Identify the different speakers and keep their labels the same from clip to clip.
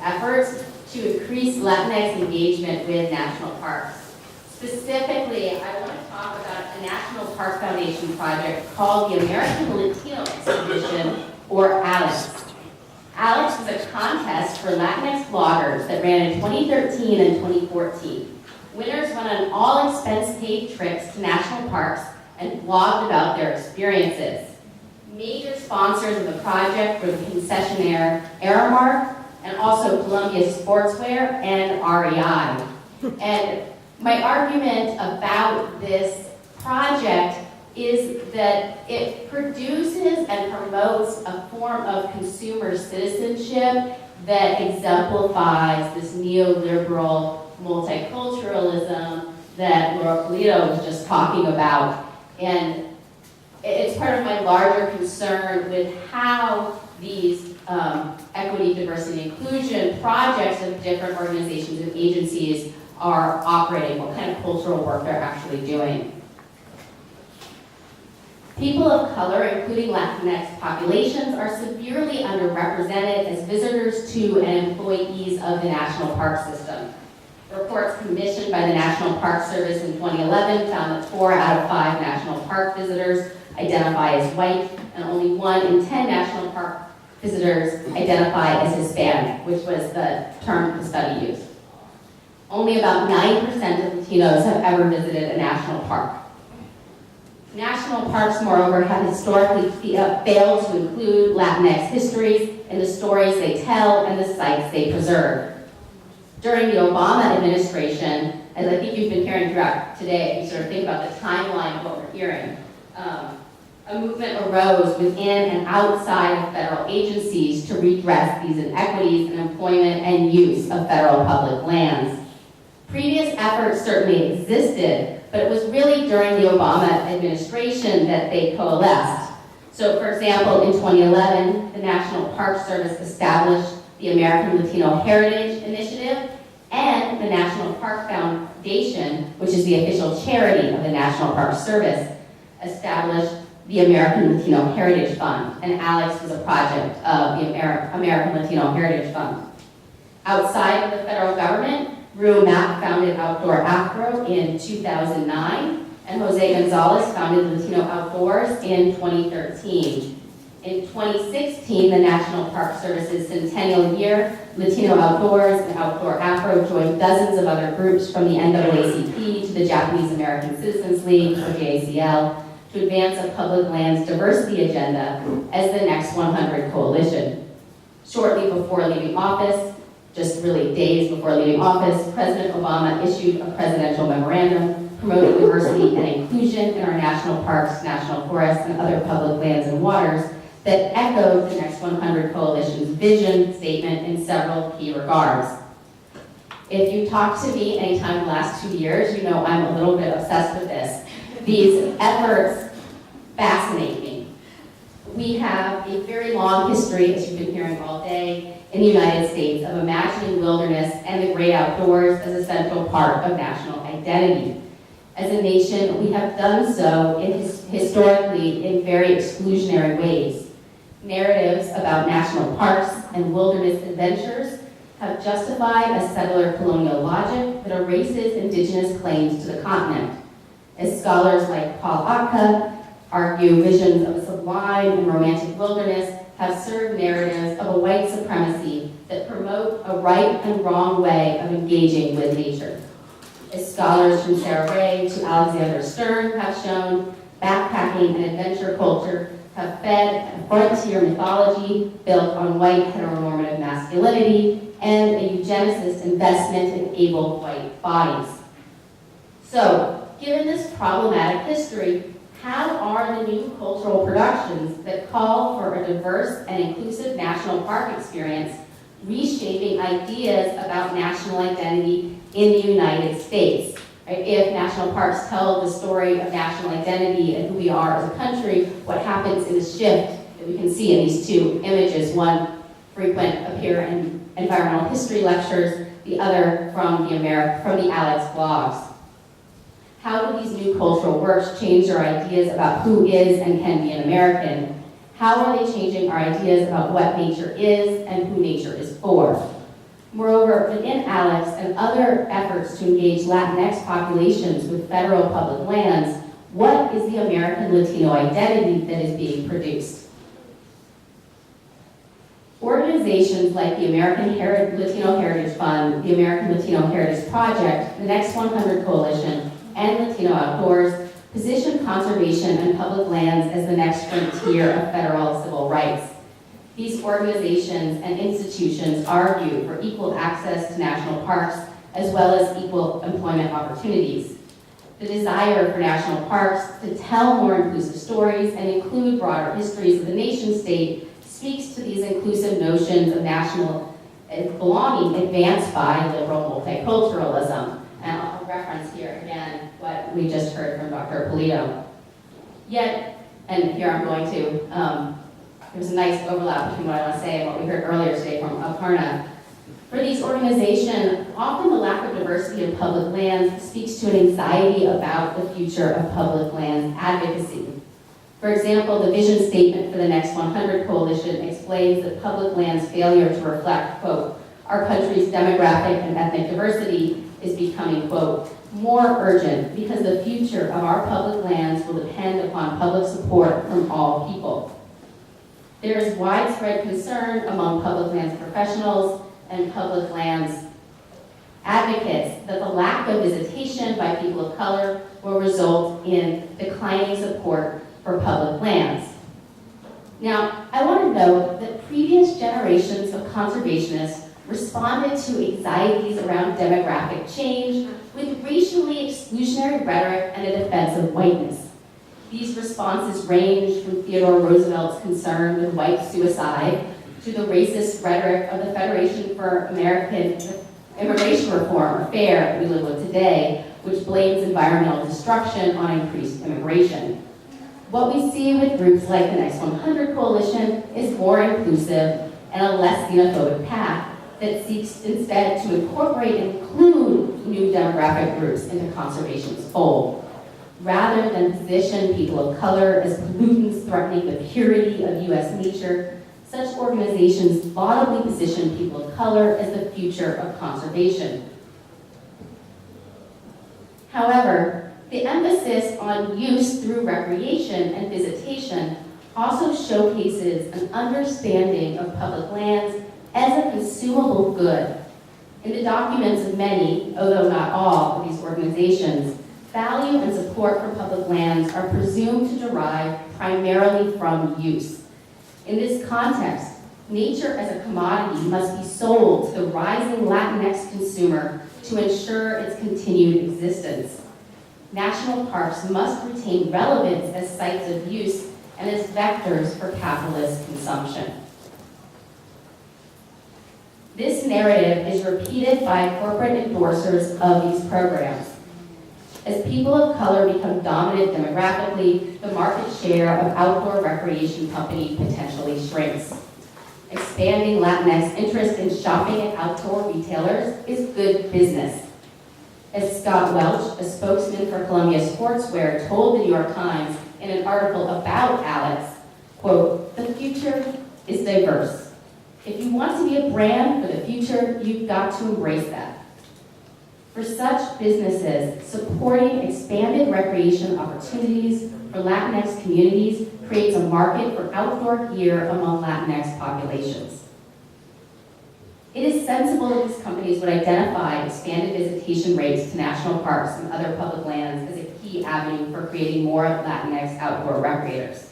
Speaker 1: efforts to increase Latinx engagement with national parks. Specifically, I want to talk about a National Park Foundation project called the American Latino Expedition, or ALEX. ALEX was a contest for Latinx bloggers that ran in 2013 and 2014. Winners went on all-expense-paid trips to national parks and blogged about their experiences. Major sponsors of the project were the concessionaire Aramark and also Columbia Sportswear and REI. And my argument about this project is that it produces and promotes a form of consumer citizenship that exemplifies this neoliberal multiculturalism that Laura Polito was just talking about. And it's part of my larger concern with how these equity, diversity, inclusion projects of different organizations and agencies are operating, what kind of cultural work they're actually doing. People of color, including Latinx populations, are severely underrepresented as visitors to and employees of the National Park System. Reports commissioned by the National Park Service in 2011 found that 4 out of 5 national park visitors identify as white, and only 1 in 10 national park visitors identify as Hispanic, which was the term the study used. Only about 9% of Latinos have ever visited a national park. National parks, moreover, have historically failed to include Latinx histories in the stories they tell and the sites they preserve. During the Obama administration, as I think you've been hearing throughout today, if you sort of think about the timeline of what we're hearing, a movement arose within and outside of federal agencies to redress these inequities in employment and use of federal public lands. Previous efforts certainly existed, but it was really during the Obama administration that they coalesced. So, for example, in 2011, the National Park Service established the American Latino Heritage Initiative, and the National Park Foundation, which is the official charity of the National Park Service, established the American Latino Heritage Fund, and ALEX was a project of the American Latino Heritage Fund. Outside of the federal government, Rue Mack founded Outdoor Afro in 2009, and Jose Gonzalez founded Latino Outdoors in 2013. In 2016, the National Park Service's centennial year, Latino Outdoors and Outdoor Afro joined dozens of other groups from the NAACP to the Japanese American Citizens League, or JACL, to advance a public lands diversity agenda as the Next 100 Coalition. Shortly before leaving office, just really days before leaving office, President Obama issued a presidential memorandum promoting diversity and inclusion in our national parks, national forests, and other public lands and waters that echoed the Next 100 Coalition's vision statement in several key regards. If you talked to me anytime in the last 2 years, you know I'm a little bit obsessed with this. These efforts fascinate me. We have a very long history, as you've been hearing all day, in the United States of imagining wilderness and the great outdoors as a central part of national identity. As a nation, we have done so historically in very exclusionary ways. Narratives about national parks and wilderness adventures have justified a settler colonial logic that erases indigenous claims to the continent. As scholars like Paul Atka argue, visions of a sublime and romantic wilderness have served narratives of a white supremacy that promote a right and wrong way of engaging with nature. As scholars from Sarah Ray to Alexander Stern have shown, backpacking and adventure culture have fed a frontier mythology built on white heteronormative masculinity and a eugenicist investment in able white bodies. So, given this problematic history, how are the new cultural productions that call for a diverse and inclusive national park experience reshaping ideas about national identity in the United States? Right? If national parks tell the story of national identity and who we are as a country, what happens in the shift that we can see in these 2 images, one frequent appear in environmental history lectures, the other from the ALEX blogs. How do these new cultural works change our ideas about who is and can be an American? How are they changing our ideas about what nature is and who nature is for? Moreover, within ALEX and other efforts to engage Latinx populations with federal public lands, what is the American Latino identity that is being produced? Organizations like the American Latino Heritage Fund, the American Latino Heritage Project, the Next 100 Coalition, and Latino Outdoors position conservation and public lands as the next frontier of federal civil rights. These organizations and institutions argue for equal access to national parks as well as equal employment opportunities. The desire for national parks to tell more inclusive stories and include broader histories of the nation state speaks to these inclusive notions of national belonging advanced by liberal multiculturalism. And I'll reference here again what we just heard from Dr. Polito. Yet, and here I'm going to, there's a nice overlap between what I want to say and what we heard earlier today from Aparna. For these organizations, often the lack of diversity of public lands speaks to an anxiety about the future of public lands advocacy. For example, the vision statement for the Next 100 Coalition explains that public lands' failure to reflect, quote, our country's demographic and ethnic diversity is becoming, quote, more urgent because the future of our public lands will depend upon public support from all people. There is widespread concern among public lands professionals and public lands advocates that the lack of visitation by people of color will result in declining support for public lands. Now, I want to note that previous generations of conservationists responded to anxieties around demographic change with racially exclusionary rhetoric and a defense of whiteness. These responses ranged from Theodore Roosevelt's concern with white suicide to the racist rhetoric of the Federation for American Immigration Reform, or FAIR, that we live with today, which blames environmental destruction on increased immigration. What we see with groups like the Next 100 Coalition is more inclusive and a less xenophobic path that seeks instead to incorporate and include new demographic groups into conservation's fold. Rather than position people of color as pollutants threatening the purity of U.S. nature, such organizations laudably position people of color as the future of conservation. However, the emphasis on use through recreation and visitation also showcases an understanding of public lands as a consumable good. In the documents of many, although not all, of these organizations, value and support for public lands are presumed to derive primarily from use. In this context, nature as a commodity must be sold to the rising Latinx consumer to ensure its continued existence. National parks must retain relevance as sites of use and as vectors for capitalist consumption. This narrative is repeated by corporate endorsers of these programs. As people of color become dominant demographically, the market share of outdoor recreation companies potentially shrinks. Expanding Latinx interest in shopping at outdoor retailers is good business. As Scott Welch, a spokesman for Columbia Sportswear, told the New York Times in an article about ALEX, quote, the future is diverse. If you want to be a brand for the future, you've got to embrace that. For such businesses, supporting expanded recreation opportunities for Latinx communities creates a market for outdoor gear among Latinx populations. It is sensible that these companies would identify expanded visitation rates to national parks and other public lands as a key avenue for creating more Latinx outdoor recreators.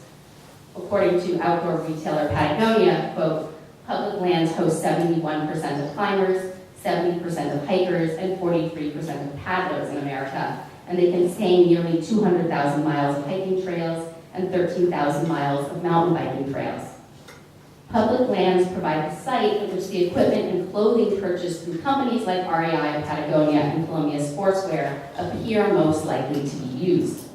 Speaker 1: According to outdoor retailer Patagonia, quote, public lands host 71% of climbers, 70% of hikers, and 43% of paddlers in America, and they contain nearly 200,000 miles of hiking trails and 13,000 miles of mountain biking trails. Public lands provide the site in which the equipment and clothing purchased through companies like REI, Patagonia, and Columbia Sportswear appear most likely to be used.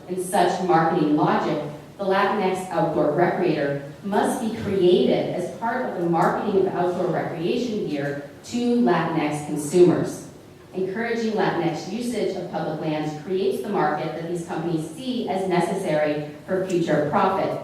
Speaker 1: In such marketing logic, the Latinx outdoor recreator must be created as part of the marketing of outdoor recreation gear to Latinx consumers. Encouraging Latinx usage of public lands creates the market that these companies see as necessary for future profit.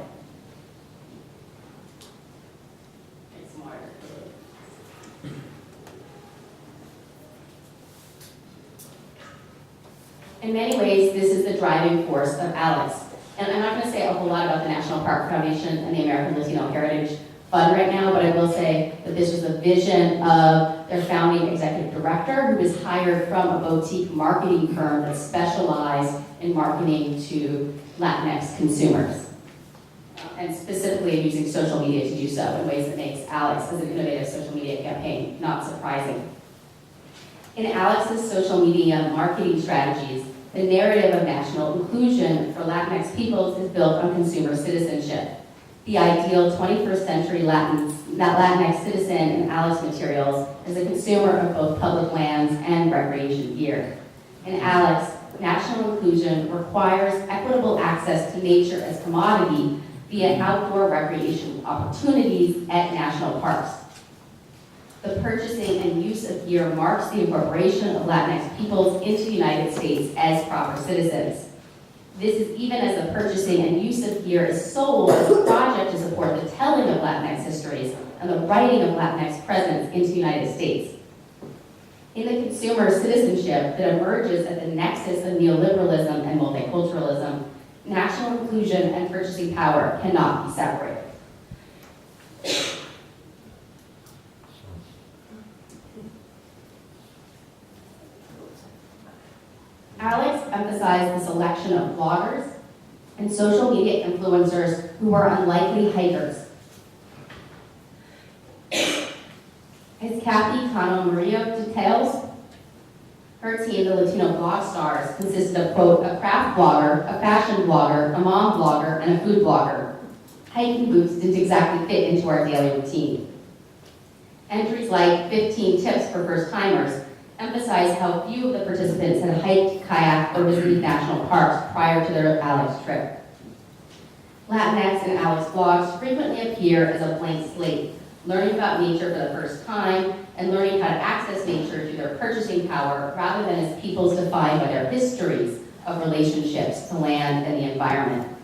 Speaker 1: In many ways, this is the driving force of ALEX. And I'm not going to say a whole lot about the National Park Foundation and the American Latino Heritage Fund right now, but I will say that this was a vision of their founding executive director, who was hired from a boutique marketing firm that specialized in marketing to Latinx consumers, and specifically using social media to do so in ways that makes ALEX as an innovative social media campaign not surprising. In ALEX's social media marketing strategies, the narrative of national inclusion for Latinx peoples is built on consumer citizenship. The ideal 21st century Latinx citizen in ALEX materials is a consumer of both public lands and recreation gear. In ALEX, national inclusion requires equitable access to nature as commodity via outdoor recreation opportunities at national parks. The purchasing and use of gear marks the incorporation of Latinx peoples into the United States as proper citizens. This is even as the purchasing and use of gear is sold as a project to support the telling of Latinx histories and the writing of Latinx presence into the United States. In the consumer citizenship that emerges at the nexus of neoliberalism and multiculturalism, national inclusion and purchasing power cannot be separated. ALEX emphasized the selection of bloggers and social media influencers who were unlikely hikers. As Kathy Cano Murillo details, her team, the Latino Blog Stars, consisted of, quote, a craft blogger, a fashion blogger, a mom blogger, and a food blogger. Hiking boots didn't exactly fit into our daily routine. Entries like 15 tips for first-timers emphasize how few of the participants had hiked, kayaked, or visited national parks prior to their ALEX trip. Latinx and ALEX blogs frequently appear as a blank slate, learning about nature for the first time and learning how to access nature through their purchasing power rather than as peoples defined by their histories of relationships to land and the environment.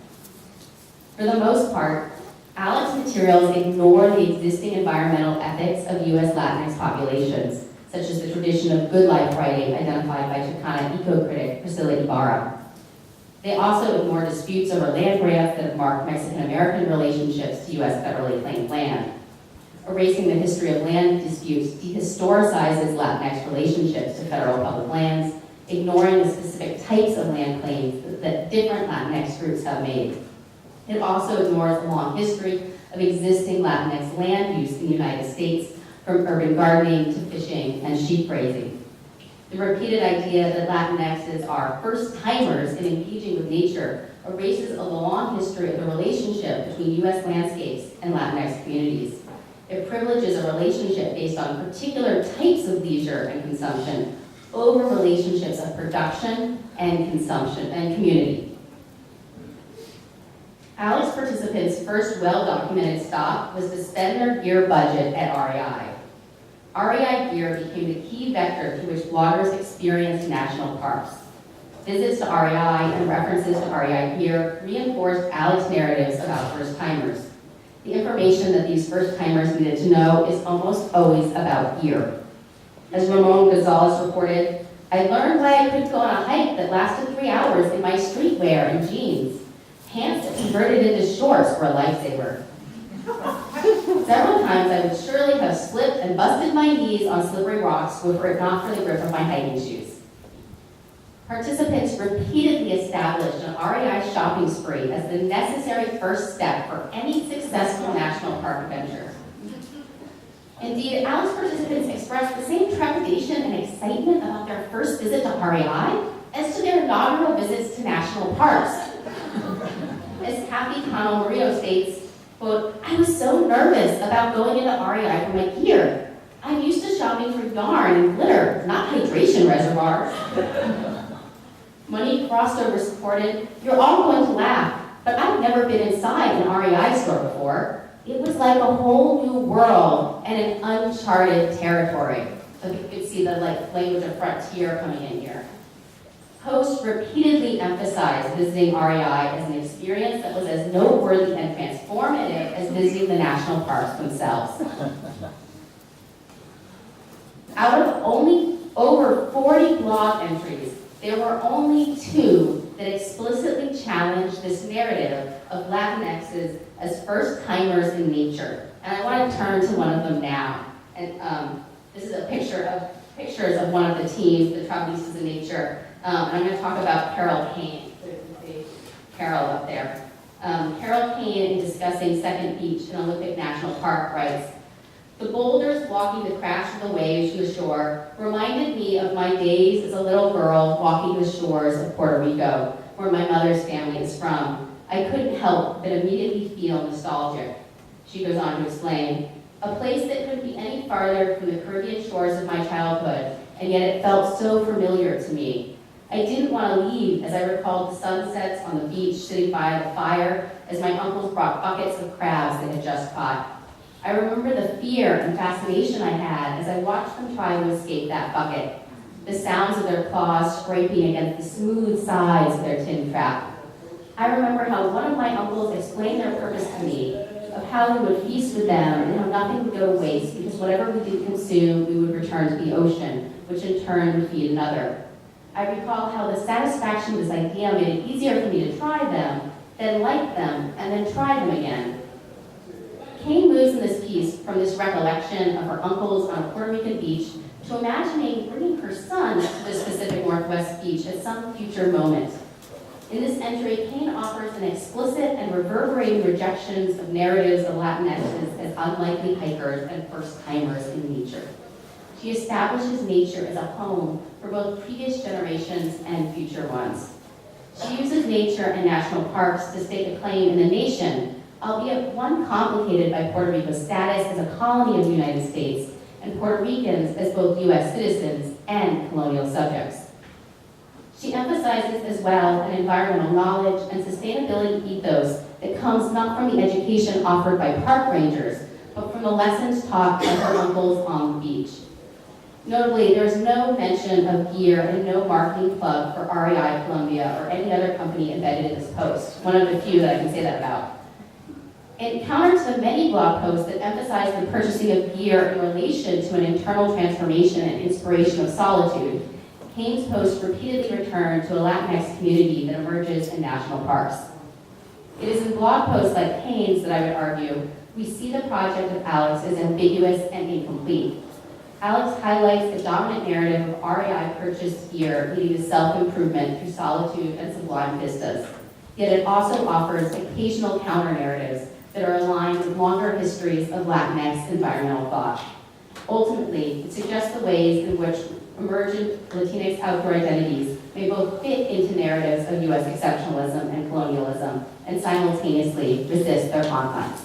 Speaker 1: For the most part, ALEX materials ignore the existing environmental ethics of U.S. Latinx populations, such as the tradition of good life writing identified by Chicana eco-critic Priscilla Ibarra. They also ignore disputes over land grants that have marked Mexican-American relationships to U.S. federally claimed land. Erasing the history of land disputes dehistoricizes Latinx relationships to federal public lands, ignoring the specific types of land claims that different Latinx groups have made. It also ignores a long history of existing Latinx land use in the United States, from urban gardening to fishing and sheep raising. The repeated idea that Latinxes are first-timers in engaging with nature erases a long history of the relationship between U.S. landscapes and Latinx communities. It privileges a relationship based on particular types of leisure and consumption over relationships of production and consumption and community. ALEX participants' first well-documented stop was to spend their gear budget at REI. REI gear became the key vector through which bloggers experienced national parks. Visits to REI and references to REI gear reinforced ALEX narratives about first-timers. The information that these first-timers needed to know is almost always about gear. As Ramon Gonzalez reported, I learned why I couldn't go on a hike that lasted 3 hours in my streetwear and jeans. Pants that converted into shorts were a lifesaver. Several times I would surely have slipped and busted my knees on slippery rocks were it not for the grip of my hiking shoes. Participants repeatedly established an REI shopping spree as the necessary first step for any successful national park adventure. Indeed, ALEX participants expressed the same trepidation and excitement about their first visit to REI as to their inaugural visits to national parks. As Kathy Cano Murillo states, quote, I was so nervous about going into REI for my gear. I'm used to shopping for yarn and glitter, not hydration reservoirs. Monique Rostover supported, you're all going to laugh, but I've never been inside an REI store before. It was like a whole new world and an uncharted territory. So you could see the language of frontier coming in here. Hosts repeatedly emphasized visiting REI as an experience that was as noteworthy and transformative as visiting the national parks themselves. Out of only over 40 blog entries, There were only two that explicitly challenged this narrative of Latinxes as first-timers in nature. And I want to turn to one of them now. And this is a pictures of one of the teams, the Travelistas in Nature. And I'm going to talk about Carol Kane. So you can see Carol up there. Carol Kane, in discussing Second Beach in Olympic National Park, writes, "The boulders walking the crash of the waves to the shore reminded me of my days as a little girl walking the shores of Puerto Rico, where my mother's family is from. I couldn't help but immediately feel nostalgic." She goes on to explain, "A place that couldn't be any farther from the Caribbean shores of my childhood, and yet it felt so familiar to me. I didn't want to leave as I recalled the sunsets on the beach sitting by the fire as my uncles brought buckets of crabs they had just caught. I remember the fear and fascination I had as I watched them try to escape that bucket, the sounds of their claws scraping against the smooth sides of their tin trap. I remember how one of my uncles explained their purpose to me, of how we would feast with them and how nothing would go to waste because whatever we did consume, we would return to the ocean, which in turn would feed another. I recall how the satisfaction of this idea made it easier for me to try them, then like them, and then try them again." Kane moves in this piece from this recollection of her uncles on a Puerto Rican beach to imagining bringing her son to the Pacific Northwest beach at some future moment. In this entry, Kane offers an explicit and reverberating rejections of narratives of Latinxes as unlikely hikers and first-timers in nature. She establishes nature as a home for both previous generations and future ones. She uses nature and national parks to stake a claim in the nation, albeit one complicated by Puerto Rico's status as a colony of the United States and Puerto Ricans as both U.S. citizens and colonial subjects. She emphasizes as well an environmental knowledge and sustainability ethos that comes not from the education offered by park rangers, but from the lessons taught by her uncles on the beach. Notably, there is no mention of gear and no marketing plug for REI Columbia or any other company embedded in this post, one of the few that I can say that about. In counter to the many blog posts that emphasize the purchasing of gear in relation to an internal transformation and inspiration of solitude, Kane's posts repeatedly return to a Latinx community that emerges in national parks. It is in blog posts like Kane's that I would argue we see the project of Alex as ambiguous and incomplete. Alex highlights the dominant narrative of REI purchased gear leading to self-improvement through solitude and sublime vistas. Yet it also offers occasional counter-narratives that are aligned with longer histories of Latinx environmental thought. Ultimately, it suggests the ways in which emergent Latinx outdoor identities may both fit into narratives of U.S. exceptionalism and colonialism and simultaneously resist their confines.